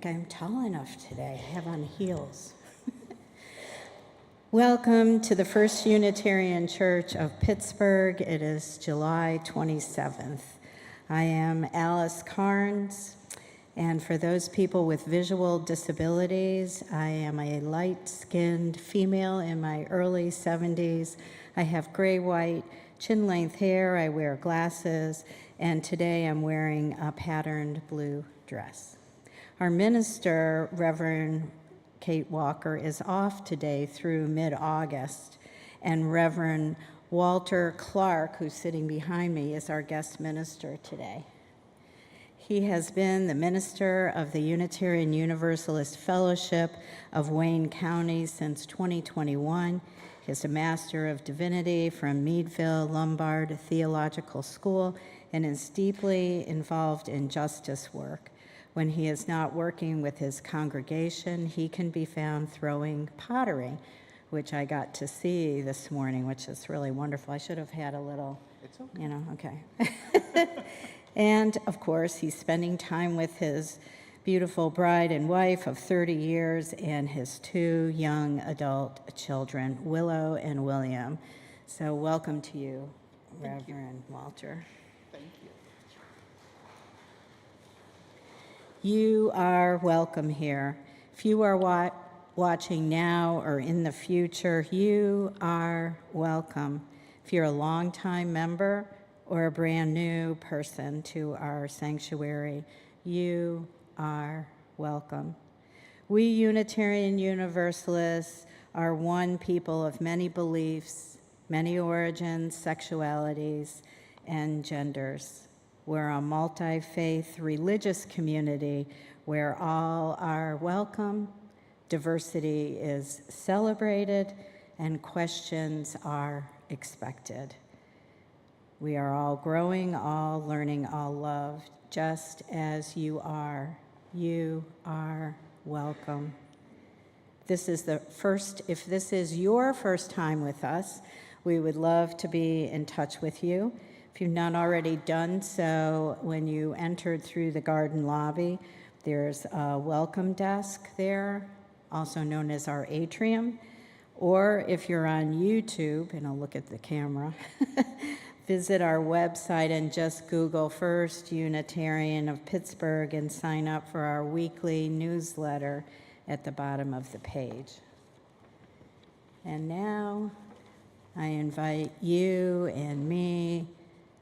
think I'm tall enough today. I have on heels. Welcome to the First Unitarian Church of Pittsburgh. It is July 27th. I am Alice Carnes, and for those people with visual disabilities, I am a light-skinned female in my early 70s. I have gray-white, chin-length hair, I wear glasses, and today I'm wearing a patterned blue dress. Our minister, Reverend Kate Walker, is off today through mid-August, and Reverend Walter Clark, who's sitting behind me, is our guest minister today. He has been the minister of the Unitarian Universalist Fellowship of Wayne County since 2021. He is a Master of Divinity from Meadville Lombard Theological School and is deeply involved in justice work. When he is not working with his congregation, he can be found throwing pottery, which I got to see this morning, which is really wonderful. I should have had a little, It's okay. Okay. And of course, he's spending time with his beautiful bride and wife of 30 years and his two young adult children, Willow and William. So welcome to you, Reverend Walter. Thank you. You are welcome here. If you are watching now or in the future, you are welcome. If you're a longtime member or a brand new person to our sanctuary, you are welcome. We Unitarian Universalists are one people of many beliefs, many origins, sexualities, and genders. We're a multi-faith religious community where all are welcome, diversity is celebrated, and questions are expected. We are all growing, all learning, all loved, just as you are. You are welcome. If this is your first time with us, we would love to be in touch with you. If you've not already done so, when you entered through the garden lobby, there's a welcome desk there, also known as our atrium. Or if you're on YouTube, and I'll look at the camera, visit our website and just Google First Unitarian of Pittsburgh and sign up for our weekly newsletter at the bottom of the page. And now I invite you and me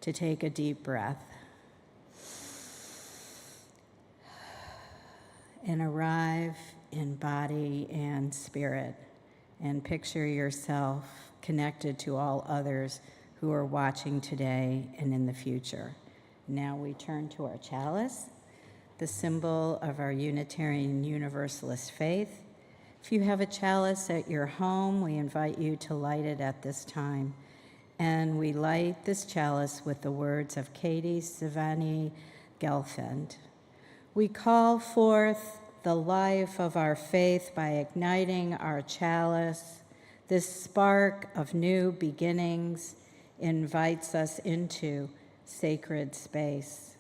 to take a deep breath and arrive in body and spirit, and picture yourself connected to all others who are watching today and in the future. Now we turn to our chalice, the symbol of our Unitarian Universalist faith. If you have a chalice at your home, we invite you to light it at this time. And we light this chalice with the words of Katie Savani Gelfand. We call forth the life of our faith by igniting our chalice. This spark of new beginnings invites us into sacred space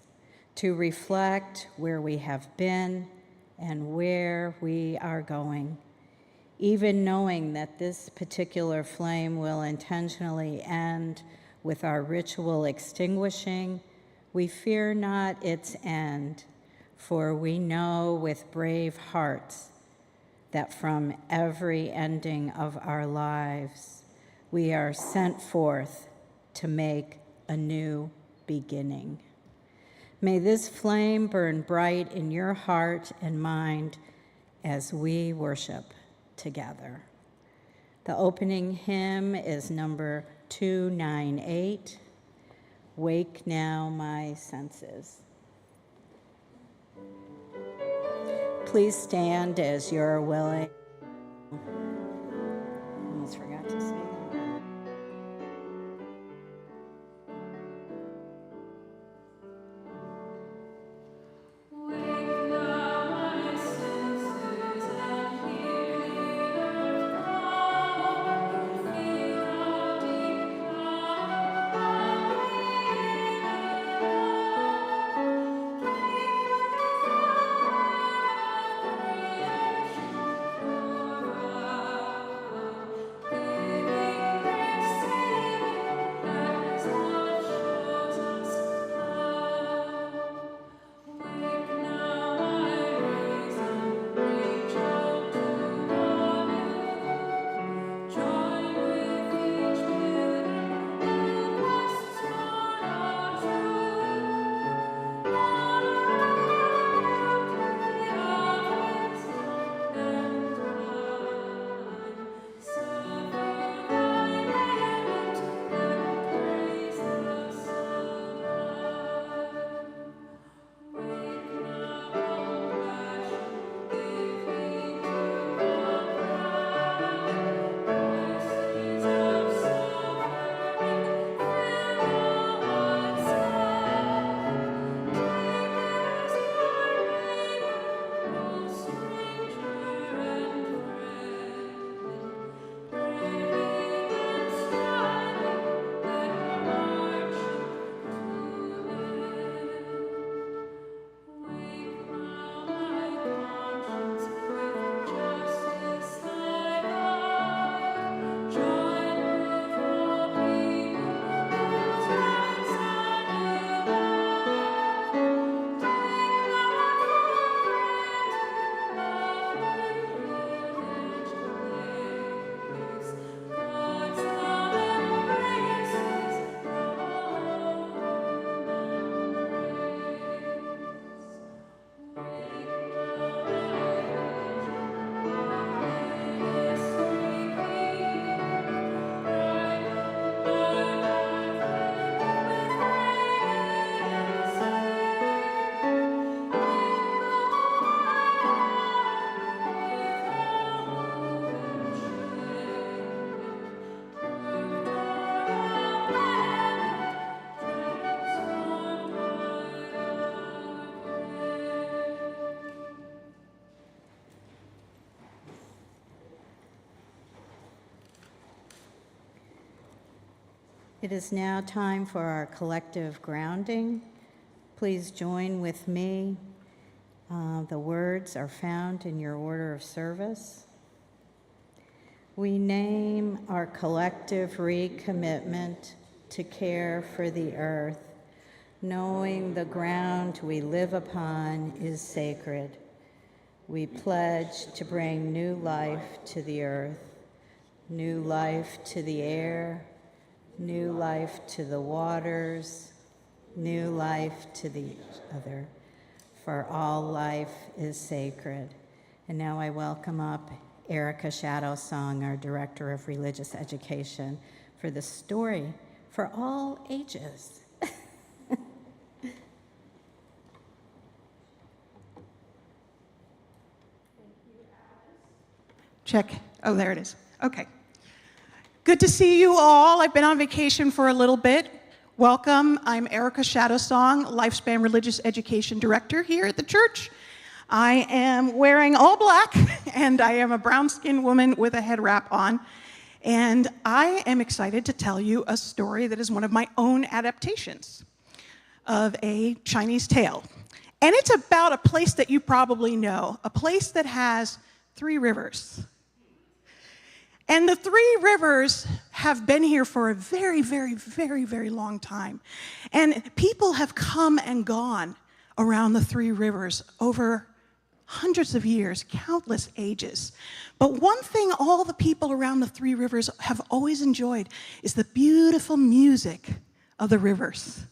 to reflect where we have been and where we are going. Even knowing that this particular flame will intentionally end with our ritual extinguishing, we fear not its end, for we know with brave hearts that from every ending of our lives, we are sent forth to make a new beginning. May this flame burn bright in your heart and mind as we worship together. The opening hymn is number 298, Wake Now My Senses. Please stand as you're willing. Almost forgot to say that. It is now time for our collective grounding. Please join with me. The words are found in your order of service. We name our collective recommitment to care for the earth, knowing the ground we live upon is sacred. We pledge to bring new life to the earth, new life to the air, new life to the waters, new life to the other, for all life is sacred. And now I welcome up Erica Shadowsong, our Director of Religious Education, for the story for all ages. Check. Oh, there it is. Okay. Good to see you all. I've been on vacation for a little bit. Welcome. I'm Erica Shadowsong, Lifespan Religious Education Director here at the church. I am wearing all black, and I am a brown-skinned woman with a head wrap on. And I am excited to tell you a story that is one of my own adaptations of a Chinese tale. And it's about a place that you probably know, a place that has 3 rivers. And the 3 rivers have been here for a very, very, very, very long time. And people have come and gone around the 3 rivers over hundreds of years, countless ages. But one thing all the people around the 3 rivers have always enjoyed is the beautiful music of the rivers.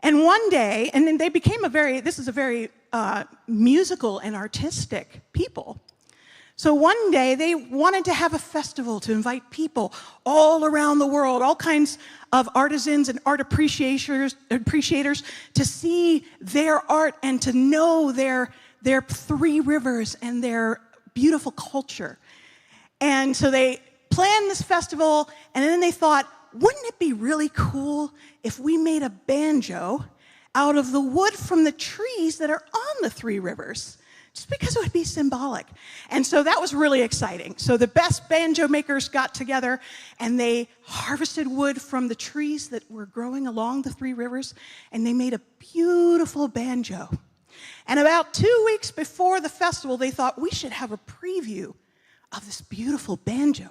And one day, and then they became this is a very musical and artistic people. So one day they wanted to have a festival to invite people all around the world, all kinds of artisans and art appreciators to see their art and to know their 3 rivers and their beautiful culture. And so they planned this festival, and then they thought, wouldn't it be really cool if we made a banjo out of the wood from the trees that are on the 3 rivers? Just because it would be symbolic. And so that was really exciting. So the best banjo makers got together and they harvested wood from the trees that were growing along the 3 rivers, and they made a beautiful banjo. And about 2 weeks before the festival, they thought we should have a preview of this beautiful banjo.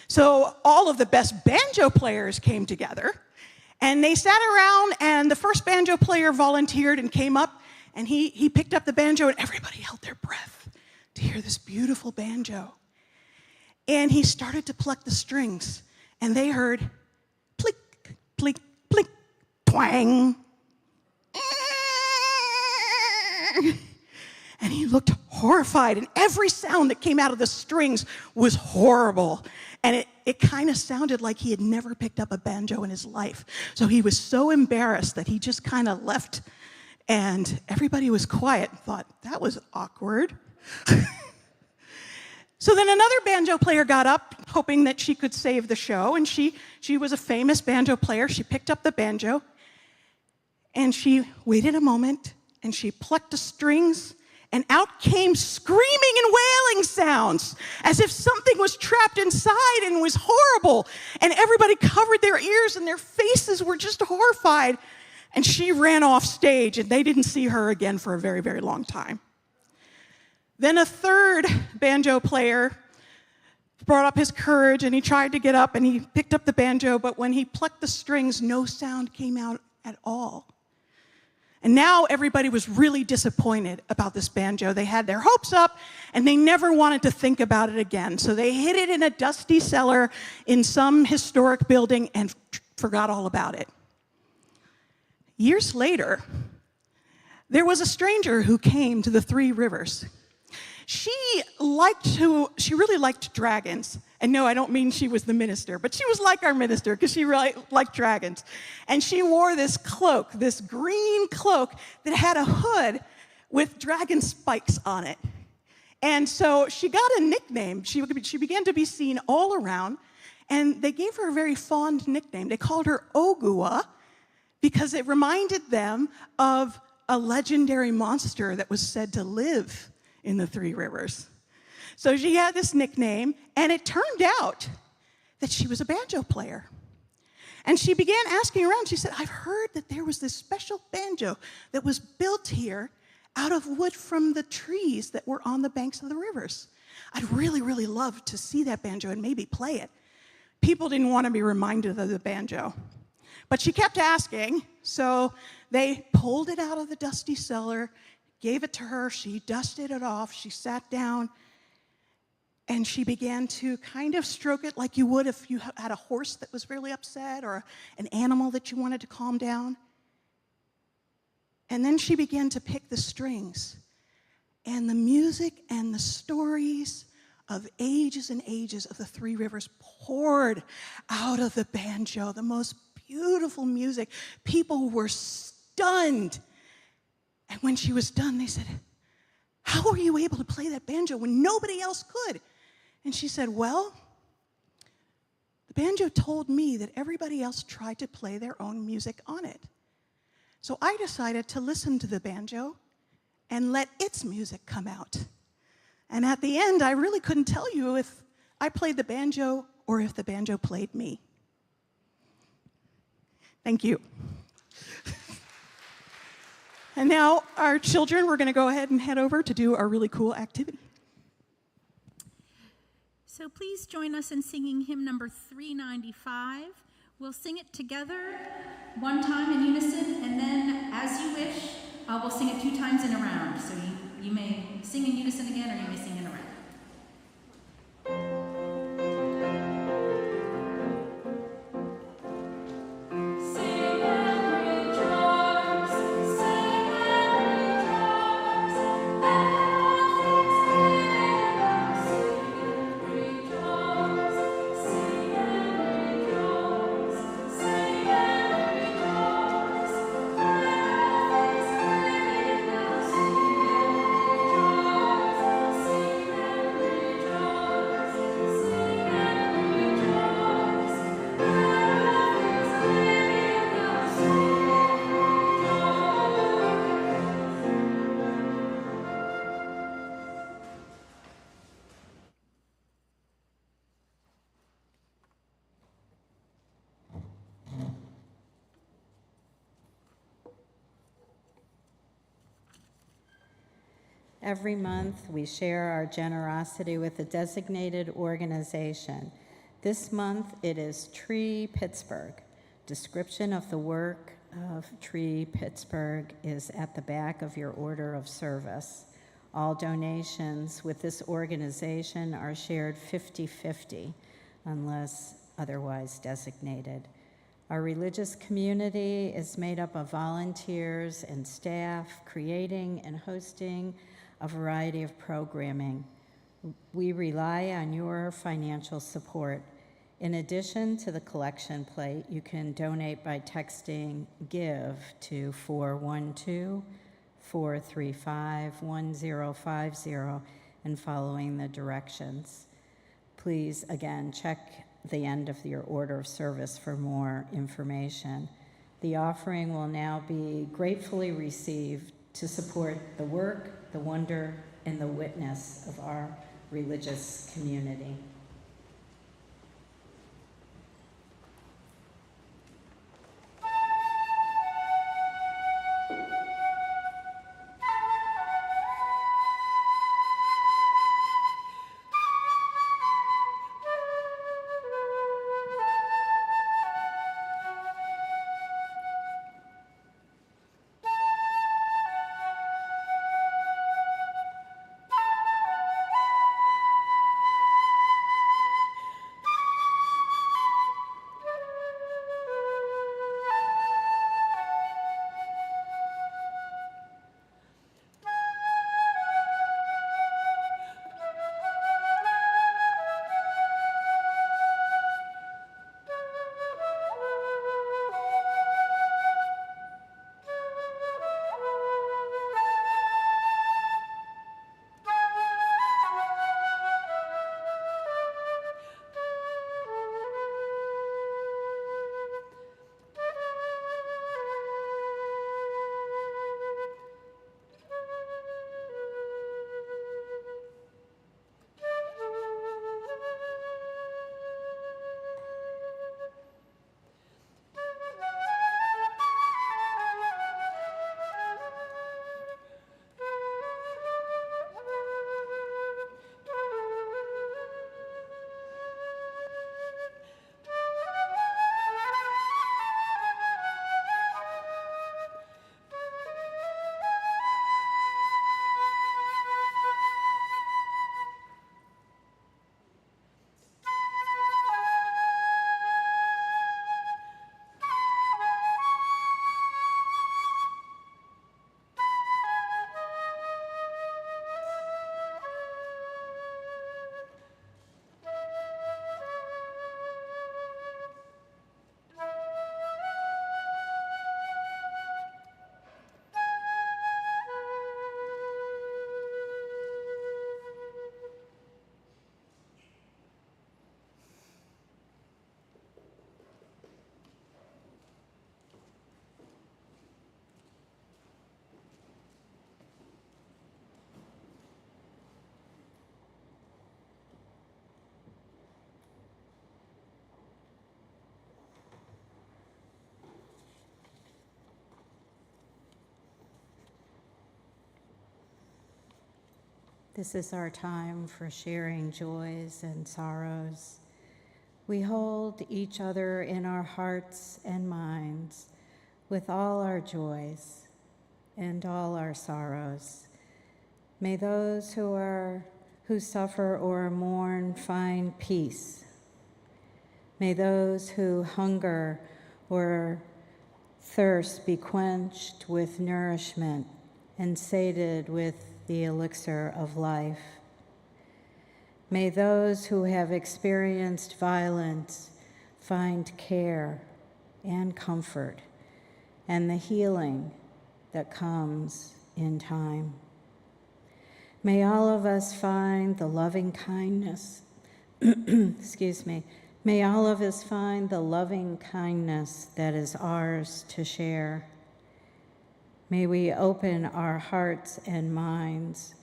So all of the best banjo players came together, and they sat around, and the first banjo player volunteered and came up. And he picked up the banjo, and everybody held their breath to hear this beautiful banjo. And he started to pluck the strings, and they heard plick, plick, plick, twang. And he looked horrified, and every sound that came out of the strings was horrible. And it kind of sounded like he had never picked up a banjo in his life. So he was so embarrassed that he just kind of left. And everybody was quiet and thought, that was awkward. So then another banjo player got up, hoping that she could save the show. And she was a famous banjo player. She picked up the banjo, and she waited a moment, and she plucked the strings, and out came screaming and wailing sounds, as if something was trapped inside and was horrible. And everybody covered their ears, and their faces were just horrified. And she ran off stage, and they didn't see her again for a very, very long time. Then a third banjo player brought up his courage, and he tried to get up, and he picked up the banjo, but when he plucked the strings, no sound came out at all. And now everybody was really disappointed about this banjo. They had their hopes up, and they never wanted to think about it again. So they hid it in a dusty cellar in some historic building and forgot all about it. Years later, there was a stranger who came to the 3 rivers. She really liked dragons. And no, I don't mean she was the minister, but she was like our minister because she really liked dragons. And she wore this cloak, this green cloak that had a hood with dragon spikes on it. And so she got a nickname. She began to be seen all around, and they gave her a very fond nickname. They called her Ogua, because it reminded them of a legendary monster that was said to live in the 3 rivers. So she had this nickname, and it turned out that she was a banjo player. And she began asking around. She said, I've heard that there was this special banjo that was built here out of wood from the trees that were on the banks of the rivers. I'd really, really love to see that banjo and maybe play it. People didn't want to be reminded of the banjo. But she kept asking, so they pulled it out of the dusty cellar, gave it to her, she dusted it off, she sat down, and she began to kind of stroke it like you would if you had a horse that was really upset or an animal that you wanted to calm down. And then she began to pick the strings. And the music and the stories of ages and ages of the Three Rivers poured out of the banjo, the most beautiful music. People were stunned. And when she was done, they said, how were you able to play that banjo when nobody else could? And she said, well, the banjo told me that everybody else tried to play their own music on it. So I decided to listen to the banjo and let its music come out. And at the end, I really couldn't tell you if I played the banjo or if the banjo played me. Thank you. And now, our children, we're going to go ahead and head over to do our really cool activity. So please join us in singing hymn number 395. We'll sing it together one time in unison, and then, as you wish, we'll sing it 2 times in a round. So you may sing in unison again, or you may sing in a round. Every month, we share our generosity with a designated organization. This month, it is Tree Pittsburgh. Description of the work of Tree Pittsburgh is at the back of your order of service. All donations with this organization are shared 50-50, unless otherwise designated. Our religious community is made up of volunteers and staff creating and hosting a variety of programming. We rely on your financial support. In addition to the collection plate, you can donate by texting GIVE to 412-435-1050 and following the directions. Please, again, check the end of your order of service for more information. The offering will now be gratefully received to support the work, the wonder, and the witness of our religious community. This is our time for sharing joys and sorrows. We hold each other in our hearts and minds with all our joys and all our sorrows. May those who suffer or mourn find peace. May those who hunger or thirst be quenched with nourishment and sated with the elixir of life. May those who have experienced violence find care and comfort and the healing that comes in time. May all of us find the loving kindness, may all of us find the loving kindness that is ours to share. May we open our hearts and minds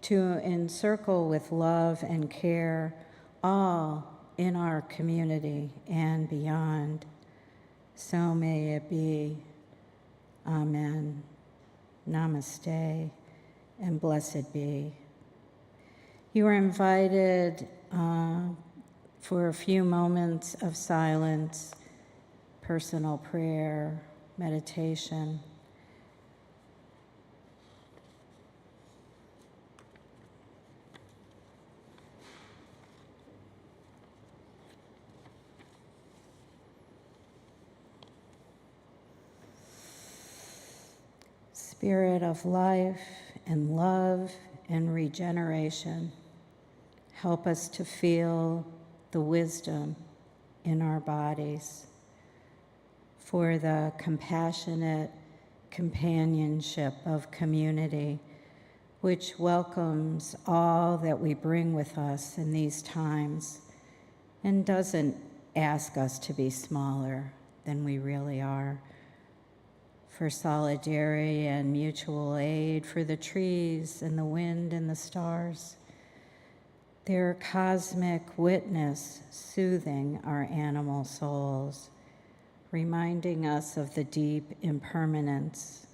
to encircle with love and care all in our community and beyond. So may it be. Amen. Namaste, and blessed be. You are invited for a few moments of silence, personal prayer, meditation. Spirit of life and love and regeneration, help us to feel the wisdom in our bodies, for the compassionate companionship of community, which welcomes all that we bring with us in these times and doesn't ask us to be smaller than we really are. For solidarity and mutual aid, for the trees and the wind and the stars. Their cosmic witness soothing our animal souls, reminding us of the deep impermanence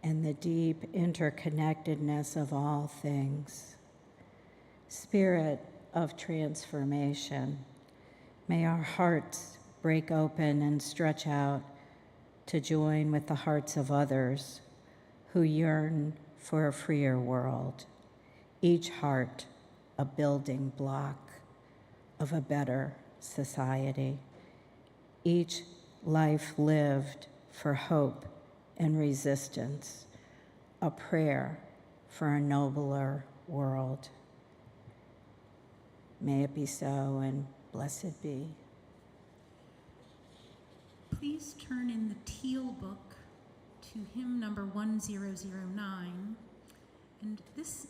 and the deep interconnectedness of all things. Spirit of transformation, may our hearts break open and stretch out to join with the hearts of others who yearn for a freer world, each heart a building block of a better society, each life lived for hope and resistance, a prayer for a nobler world. May it be so, and blessed be. Please turn in the teal book to hymn number 1009. And this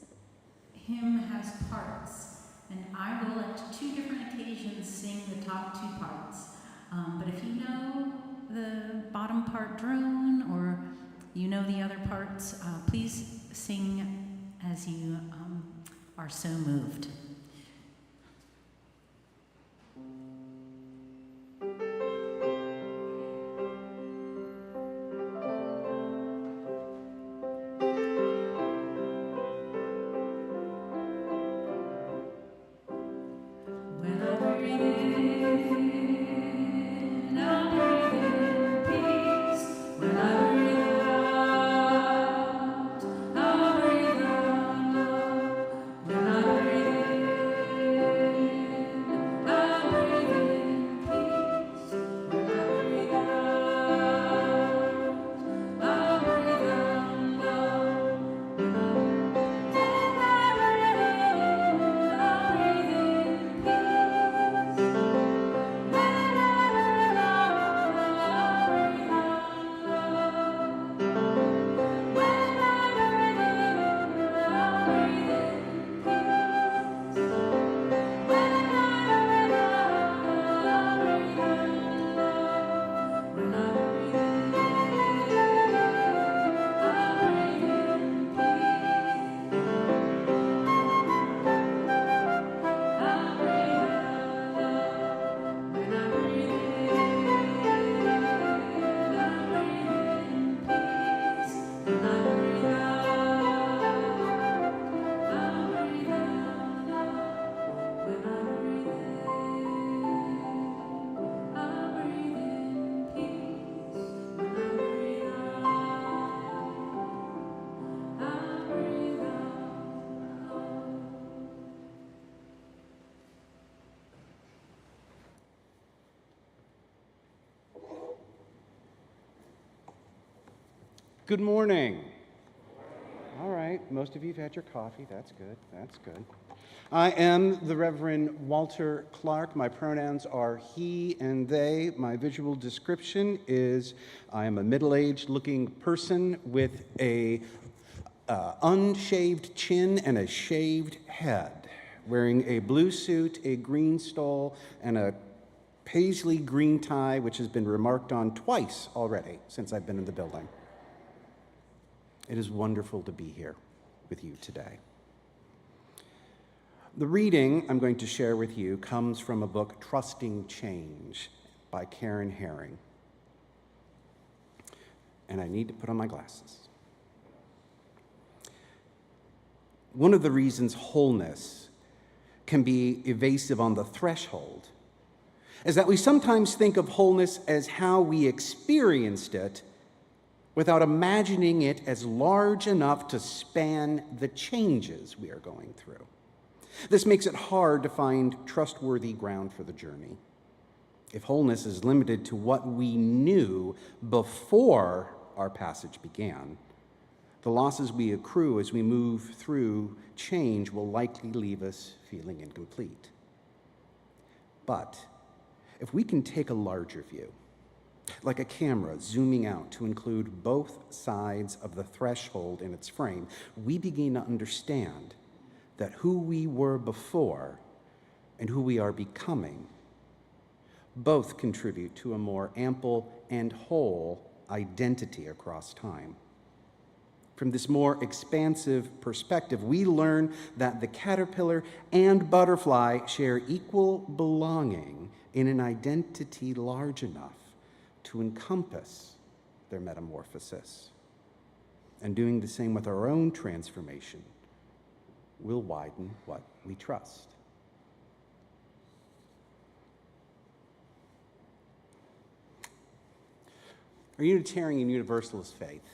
hymn has parts, and I will at two different occasions sing the top two parts. But if you know the bottom part drone or you know the other parts, please sing as you are so moved. When I breathe Good morning. All right, most of you have had your coffee. That's good. That's good. I am the Reverend Walter Clark. My pronouns are he and they. My visual description is I am a middle-aged looking person with a unshaved chin and a shaved head, wearing a blue suit, a green stole, and a paisley green tie, which has been remarked on twice already since I've been in the building. It is wonderful to be here with you today. The reading I'm going to share with you comes from a book, Trusting Change, by Karen Herring. And I need to put on my glasses. One of the reasons wholeness can be evasive on the threshold is that we sometimes think of wholeness as how we experienced it without imagining it as large enough to span the changes we are going through. This makes it hard to find trustworthy ground for the journey. If wholeness is limited to what we knew before our passage began, the losses we accrue as we move through change will likely leave us feeling incomplete. But if we can take a larger view, like a camera zooming out to include both sides of the threshold in its frame, we begin to understand that who we were before and who we are becoming both contribute to a more ample and whole identity across time. From this more expansive perspective, we learn that the caterpillar and butterfly share equal belonging in an identity large enough to encompass their metamorphosis. And doing the same with our own transformation will widen what we trust. Our Unitarian Universalist faith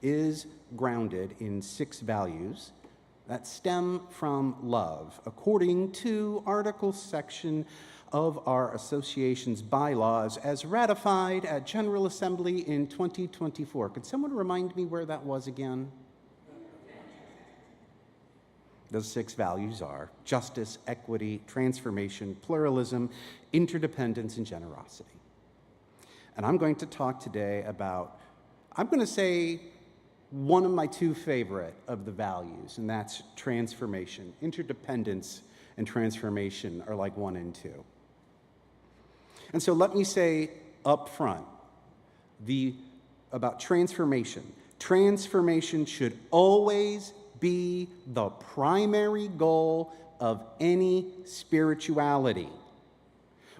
is grounded in 6 values that stem from love, according to Article section of our association's bylaws as ratified at General Assembly in 2024. Could someone remind me where that was again? Those 6 values are justice, equity, transformation, pluralism, interdependence, and generosity. And I'm going to talk today about, I'm going to say, one of my 2 favorite of the values, and that's transformation. Interdependence and transformation are like 1 and 2. And so let me say up front about transformation. Transformation should always be the primary goal of any spirituality,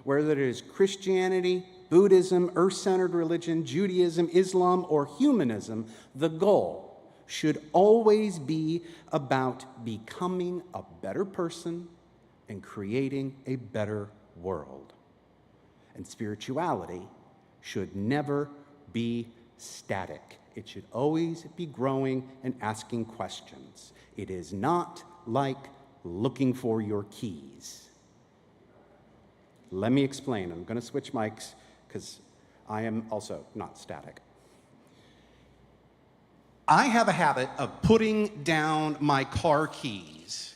whether it is Christianity, Buddhism, earth-centered religion, Judaism, Islam, or humanism. The goal should always be about becoming a better person and creating a better world. And spirituality should never be static. It should always be growing and asking questions. It is not like looking for your keys. Let me explain. I'm going to switch mics because I am also not static. I have a habit of putting down my car keys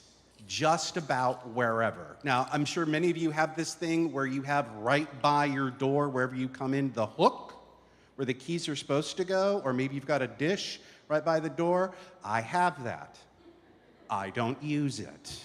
just about wherever. Now, I'm sure many of you have this thing where you have right by your door, wherever you come in, the hook where the keys are supposed to go, or maybe you've got a dish right by the door. I have that. I don't use it.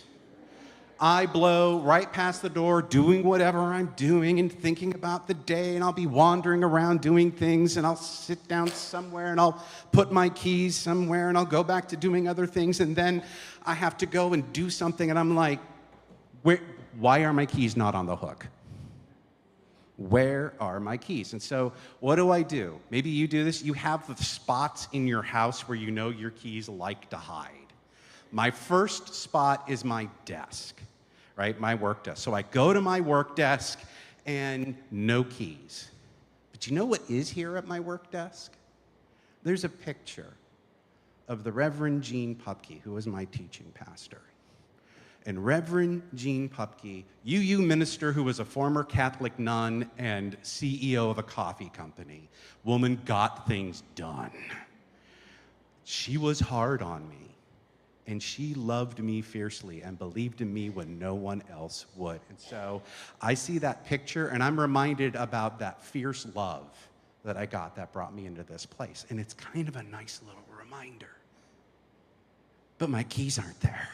I blow right past the door, doing whatever I'm doing and thinking about the day, and I'll be wandering around doing things, and I'll sit down somewhere, and I'll put my keys somewhere, and I'll go back to doing other things, and then I have to go and do something, and I'm like, why are my keys not on the hook? Where are my keys? And so what do? Maybe you do this. You have the spots in your house where you know your keys like to hide. My first spot is my desk, right? My work desk. So I go to my work desk and no keys. But you know what is here at my work desk? There's a picture of the Reverend Gene Pupke, who was my teaching pastor. And Reverend Gene Pupke, UU minister who was a former Catholic nun and CEO of a coffee company, woman got things done. She was hard on me, and she loved me fiercely and believed in me when no one else would. And so I see that picture, and I'm reminded about that fierce love that I got that brought me into this place. And it's kind of a nice little reminder. But my keys aren't there.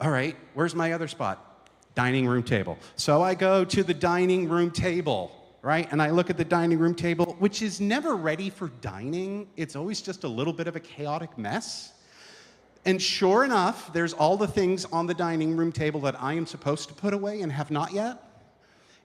All right, where's my other spot? Dining room table. So I go to the dining room table, right? And I look at the dining room table, which is never ready for dining. It's always just a little bit of a chaotic mess. And sure enough, there's all the things on the dining room table that I am supposed to put away and have not yet,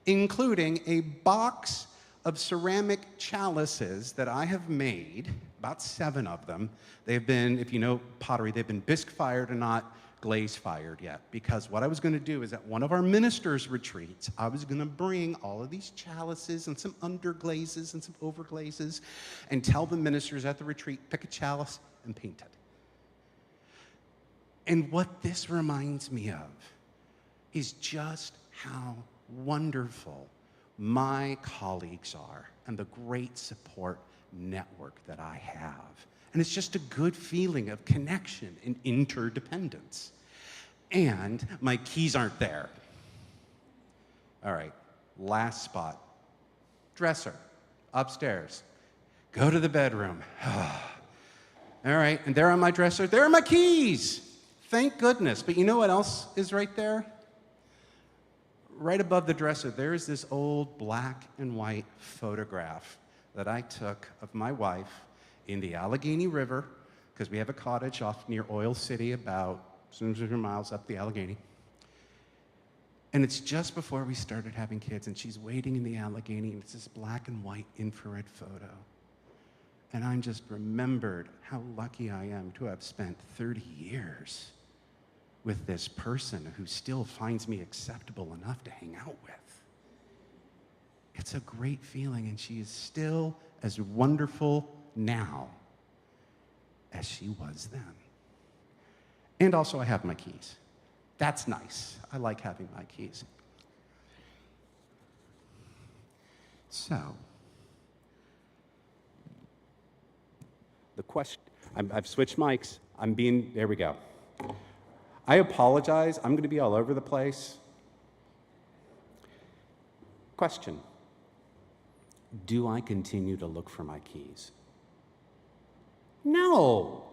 including a box of ceramic chalices that I have made, about 7 of them. They've been, if you know pottery, they've been bisque fired and not glaze fired yet. Because what I was going to do is at one of our ministers' retreats, I was going to bring all of these chalices and some underglazes and some overglazes and tell the ministers at the retreat, pick a chalice and paint it. And what this reminds me of is just how wonderful my colleagues are and the great support network that I have. And it's just a good feeling of connection and interdependence. And my keys aren't there. All right, last spot. Dresser, upstairs. Go to the bedroom. All right, and there on my dresser, there are my keys. Thank goodness. But you know what else is right there? Right above the dresser, there is this old black and white photograph that I took of my wife in the Allegheny River, because we have a cottage off near Oil City, about 200 miles up the Allegheny. And it's just before we started having kids, and she's waiting in the Allegheny, and it's this black and white infrared photo. And I just remembered how lucky I am to have spent 30 years with this person who still finds me acceptable enough to hang out with. It's a great feeling, and she is still as wonderful now as she was then. And also I have my keys. That's nice. I like having my keys. So, the question, I've switched mics. There we go. I apologize. I'm going to be all over the place. Question. Do I continue to look for my keys? No,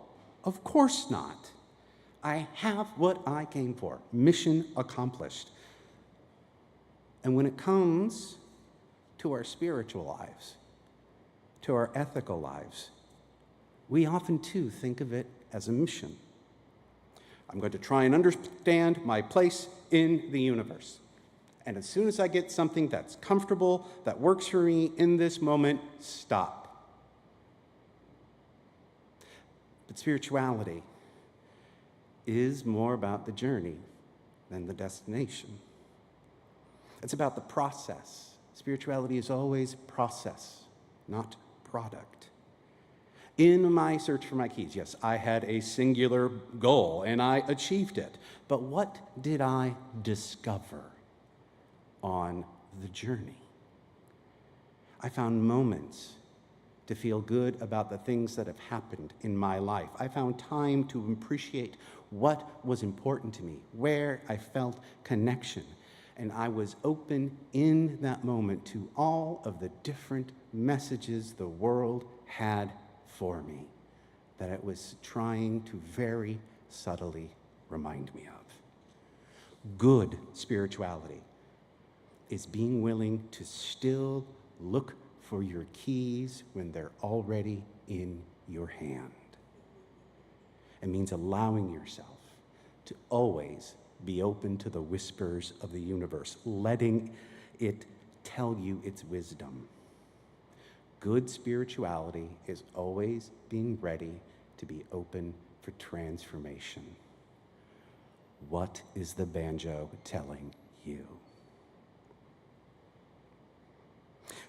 of course not. I have what I came for. Mission accomplished. And when it comes to our spiritual lives, to our ethical lives, we often too think of it as a mission. I'm going to try and understand my place in the universe. And as soon as I get something that's comfortable, that works for me in this moment, stop. But spirituality is more about the journey than the destination. It's about the process. Spirituality is always process, not product. In my search for my keys, yes, I had a singular goal and I achieved it. But what did I discover on the journey? I found moments to feel good about the things that have happened in my life. I found time to appreciate what was important to me, where I felt connection. And I was open in that moment to all of the different messages the world had for me that it was trying to very subtly remind me of. Good spirituality is being willing to still look for your keys when they're already in your hand. It means allowing yourself to always be open to the whispers of the universe, letting it tell you its wisdom. Good spirituality is always being ready to be open for transformation. What is the banjo telling you?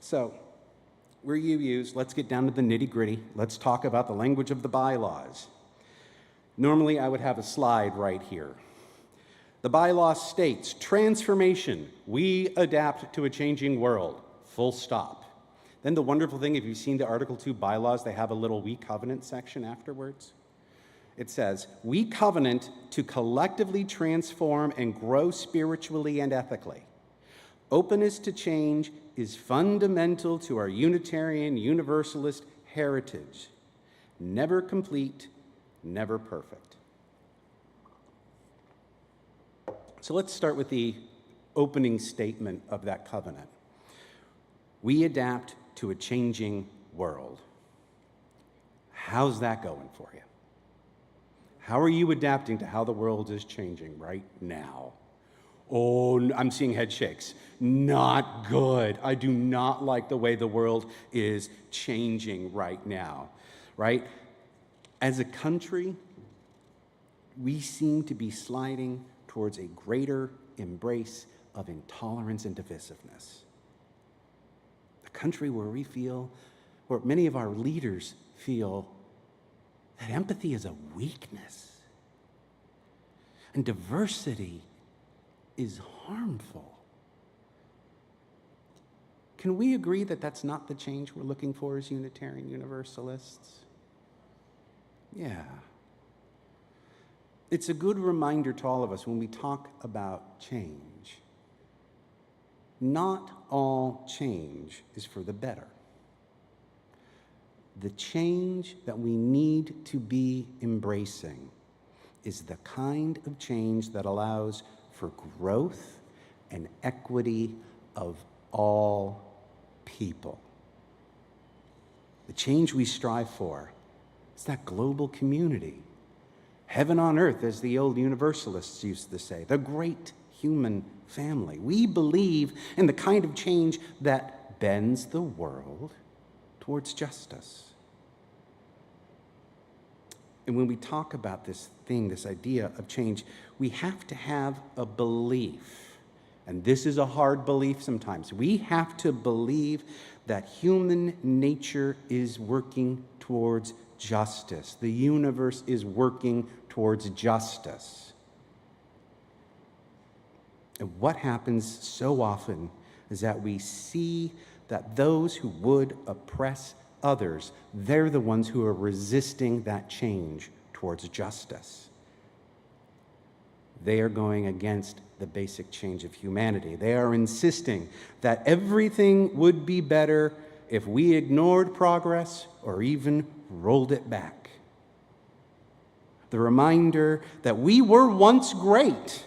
So, we're UUs. Let's get down to the nitty-gritty. Let's talk about the language of the bylaws. Normally, I would have a slide right here. The bylaw states, transformation, we adapt to a changing world, full stop. Then the wonderful thing, if you've seen the Article 2 bylaws, they have a little we covenant section afterwards. It says, we covenant to collectively transform and grow spiritually and ethically. Openness to change is fundamental to our Unitarian Universalist heritage. Never complete, never perfect. So let's start with the opening statement of that covenant. We adapt to a changing world. How's that going for you? How are you adapting to how the world is changing right now? Oh, I'm seeing head shakes. Not good. I do not like the way the world is changing right now, right? As a country, we seem to be sliding towards a greater embrace of intolerance and divisiveness. A country where we feel, where many of our leaders feel, that empathy is a weakness and diversity is harmful. Can we agree that that's not the change we're looking for as Unitarian Universalists? Yeah. It's a good reminder to all of us when we talk about change. Not all change is for the better. The change that we need to be embracing is the kind of change that allows for growth and equity of all people. The change we strive for is that global community. Heaven on earth, as the old Universalists used to say, the great human family. We believe in the kind of change that bends the world towards justice. And when we talk about this thing, this idea of change, we have to have a belief. And this is a hard belief sometimes. We have to believe that human nature is working towards justice. The universe is working towards justice. And what happens so often is that we see that those who would oppress others, they're the ones who are resisting that change towards justice. They are going against the basic change of humanity. They are insisting that everything would be better if we ignored progress or even rolled it back. The reminder that we were once great,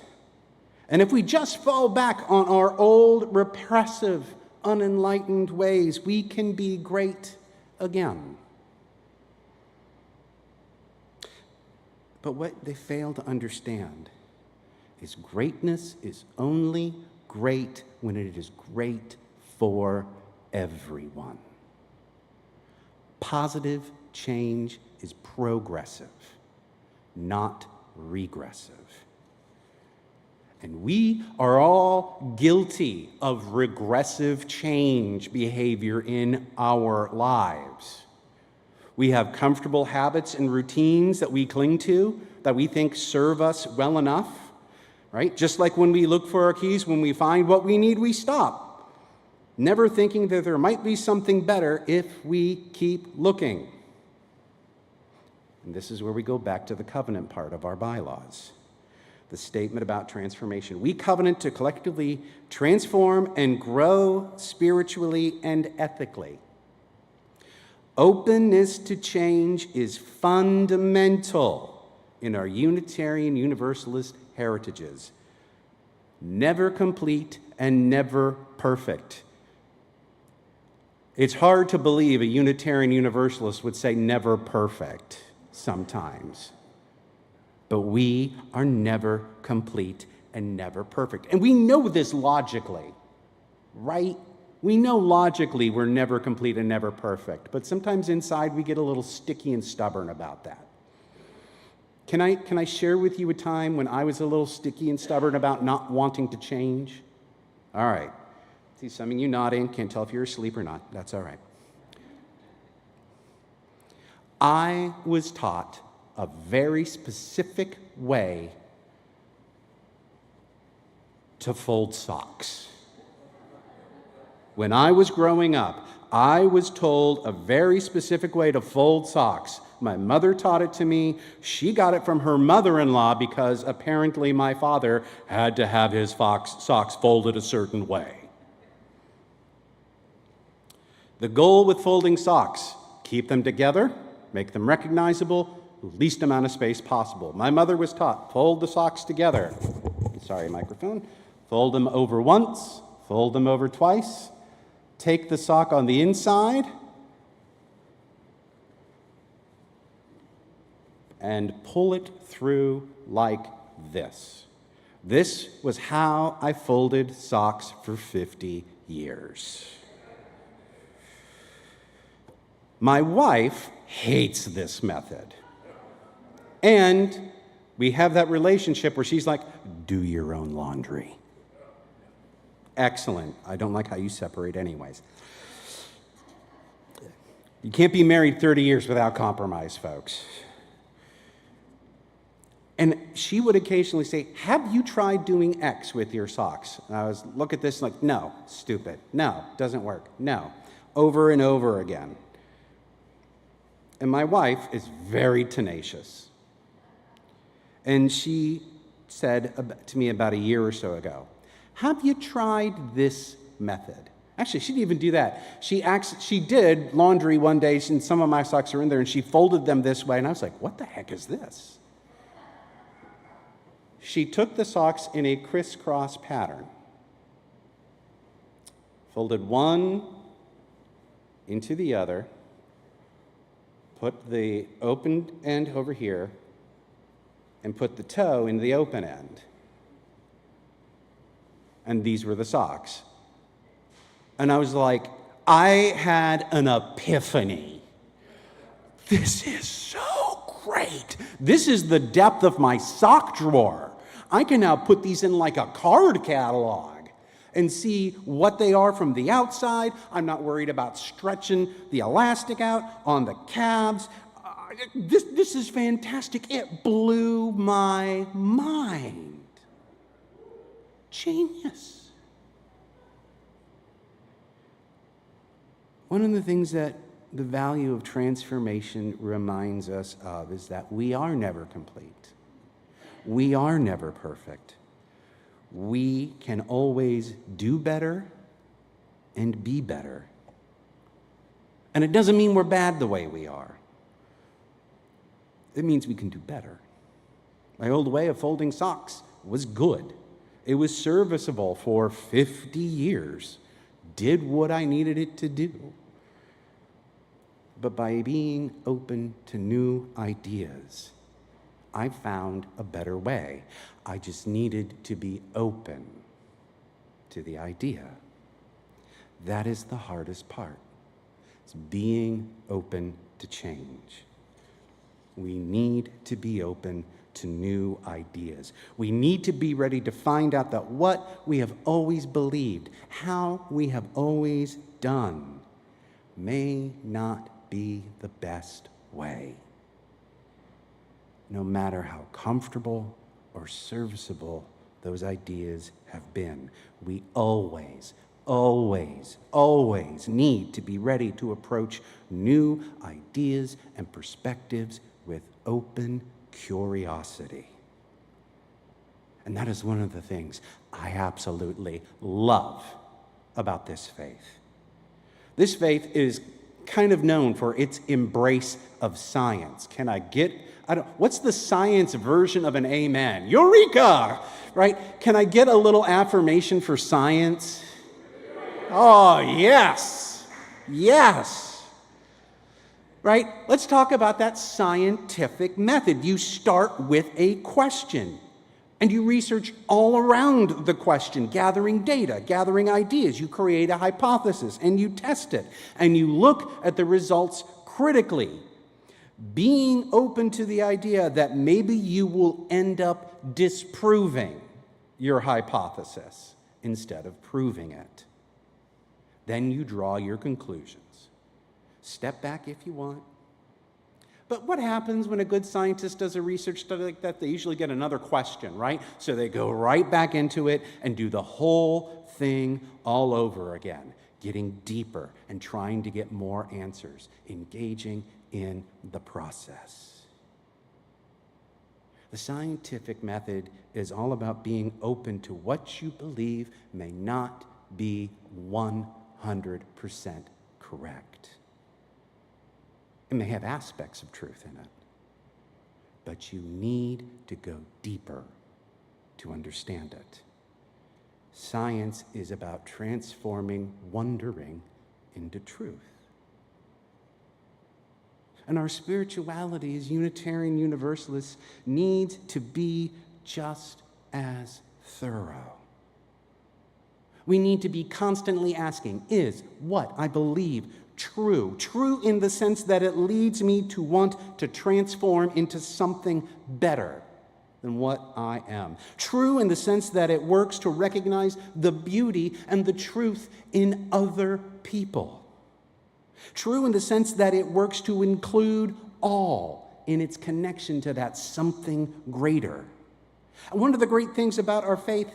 and if we just fall back on our old, repressive, unenlightened ways, we can be great again. But what they fail to understand is greatness is only great when it is great for everyone. Positive change is progressive, not regressive. And we are all guilty of regressive change behavior in our lives. We have comfortable habits and routines that we cling to, that we think serve us well enough, right? Just like when we look for our keys, when we find what we need, we stop, never thinking that there might be something better if we keep looking. And this is where we go back to the covenant part of our bylaws. The statement about transformation. We covenant to collectively transform and grow spiritually and ethically. Openness to change is fundamental in our Unitarian Universalist heritages. Never complete and never perfect. It's hard to believe a Unitarian Universalist would say never perfect sometimes. But we are never complete and never perfect. And we know this logically, right? We know logically we're never complete and never perfect. But sometimes inside we get a little sticky and stubborn about that. Can I share with you a time when I was a little sticky and stubborn about not wanting to change? All right. See some of you nodding. Can't tell if you're asleep or not. That's all right. I was taught a very specific way to fold socks. When I was growing up, I was told a very specific way to fold socks. My mother taught it to me. She got it from her mother-in-law because apparently my father had to have his socks folded a certain way. The goal with folding socks, keep them together, make them recognizable, least amount of space possible. My mother was taught, fold the socks together. Sorry, microphone. Fold them over once, fold them over twice. Take the sock on the inside and pull it through like this. This was how I folded socks for 50 years. My wife hates this method. And we have that relationship where she's like, do your own laundry. Excellent. I don't like how you separate anyways. You can't be married 30 years without compromise, folks. And she would occasionally say, have you tried doing X with your socks? And I was look at this like, no, stupid. No, doesn't work. No. Over and over again. And my wife is very tenacious. And she said to me about a year or so ago, have you tried this method? Actually, she didn't even do that. She did laundry one day, and some of my socks are in there, and she folded them this way, and I was like, what the heck is this? She took the socks in a crisscross pattern, folded one into the other, put the open end over here, and put the toe in the open end. And these were the socks. And I was like, I had an epiphany. This is so great. This is the depth of my sock drawer. I can now put these in like a card catalog and see what they are from the outside. I'm not worried about stretching the elastic out on the calves. This is fantastic. It blew my mind. Genius. One of the things that the value of transformation reminds us of is that we are never complete. We are never perfect. We can always do better and be better. And it doesn't mean we're bad the way we are. It means we can do better. My old way of folding socks was good. It was serviceable for 50 years, did what I needed it to do. But by being open to new ideas, I found a better way. I just needed to be open to the idea. That is the hardest part. It's being open to change. We need to be open to new ideas. We need to be ready to find out that what we have always believed, how we have always done, may not be the best way. No matter how comfortable or serviceable those ideas have been, we always need to be ready to approach new ideas and perspectives with open curiosity. And that is one of the things I absolutely love about this faith. This faith is kind of known for its embrace of science. Can I get, what's the science version of an amen? Eureka! Right? Can I get a little affirmation for science? Oh, yes. Yes. Right? Let's talk about that scientific method. You start with a question, and you research all around the question, gathering data, gathering ideas. You create a hypothesis, and you test it, and you look at the results critically, being open to the idea that maybe you will end up disproving your hypothesis instead of proving it. Then you draw your conclusions. Step back if you want. But what happens when a good scientist does a research study like that? They usually get another question, right? So they go right back into it and do the whole thing all over again. getting deeper and trying to get more answers, engaging in the process. The scientific method is all about being open to what you believe may not be 100% correct. It may have aspects of truth in it, but you need to go deeper to understand it. Science is about transforming wondering into truth. And our spirituality as Unitarian Universalists needs to be just as thorough. We need to be constantly asking, is what I believe true? True in the sense that it leads me to want to transform into something better than what I am. True in the sense that it works to recognize the beauty and the truth in other people. True in the sense that it works to include all in its connection to that something greater. And one of the great things about our faith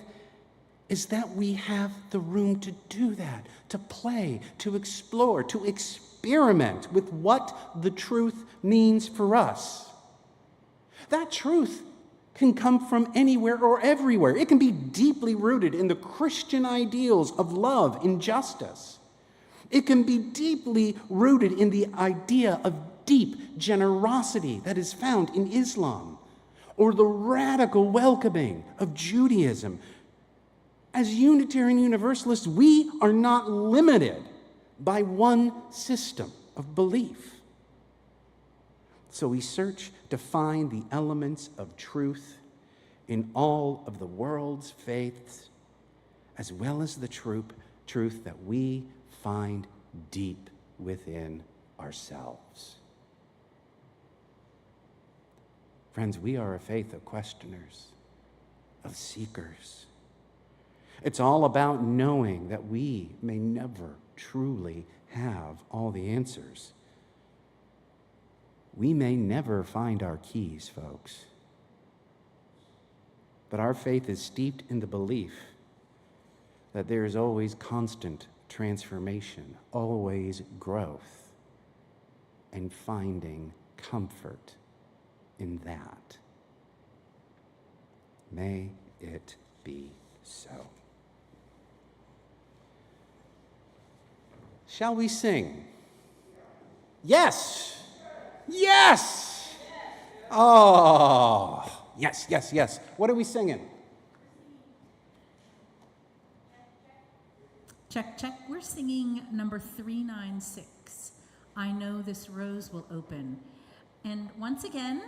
is that we have the room to do that, to play, to explore, to experiment with what the truth means for us. That truth can come from anywhere or everywhere. It can be deeply rooted in the Christian ideals of love and justice. It can be deeply rooted in the idea of deep generosity that is found in Islam, or the radical welcoming of Judaism. As Unitarian Universalists, we are not limited by one system of belief. So we search to find the elements of truth in all of the world's faiths, as well as the truth that we find deep within ourselves. Friends, we are a faith of questioners, of seekers. It's all about knowing that we may never truly have all the answers. We may never find our keys, folks. But our faith is steeped in the belief that there is always constant transformation, always growth, and finding comfort in that. May it be so. Shall we sing? Yes! Yes! Oh, yes, yes, yes. What are we singing? Check, check. We're singing number 396, I Know This Rose Will Open. And once again,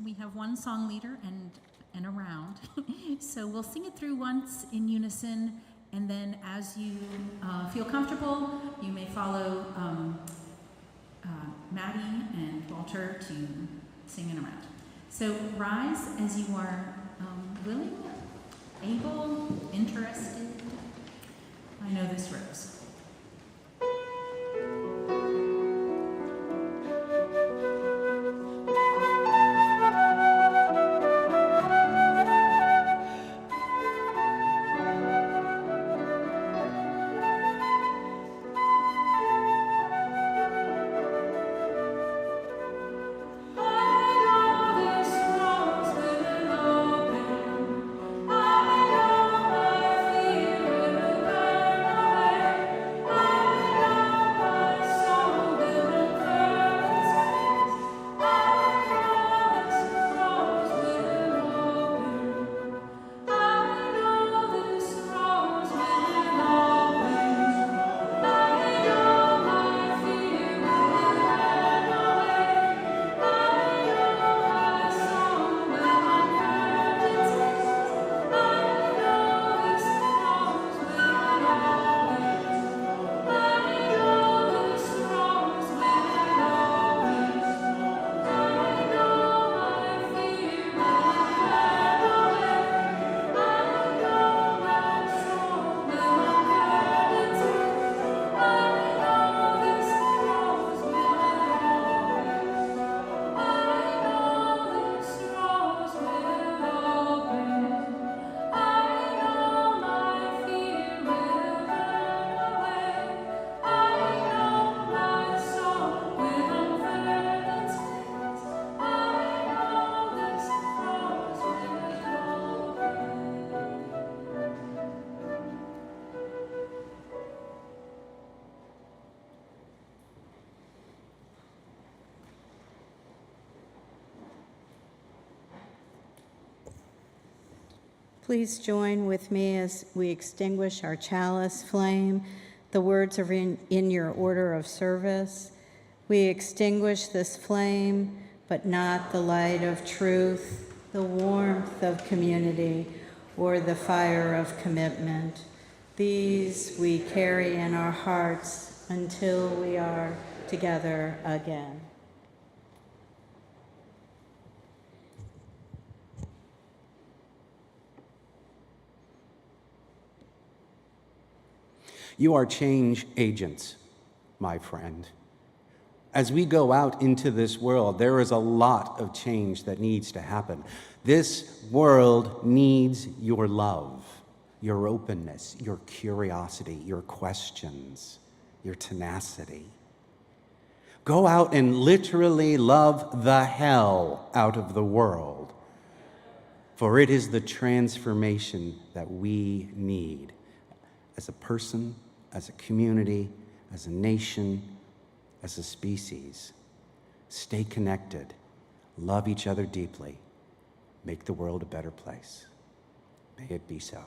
we have one song leader and a round. So we'll sing it through once in unison, and then as you feel comfortable, you may follow Maddie and Walter to sing in a round. So rise as you are willing, able, interested. I know this rose. I know this rose will open. I know my Please join with me as we extinguish our chalice flame. The words are in your order of service. We extinguish this flame, but not the light of truth, the warmth of community, or the fire of commitment. These we carry in our hearts until we are together again. You are change agents, my friend. As we go out into this world, there is a lot of change that needs to happen. This world needs your love, your openness, your curiosity, your questions, your tenacity. Go out and literally love the hell out of the world, for it is the transformation that we need as a person, as a community, as a nation, as a species. Stay connected, love each other deeply, make the world a better place. May it be so.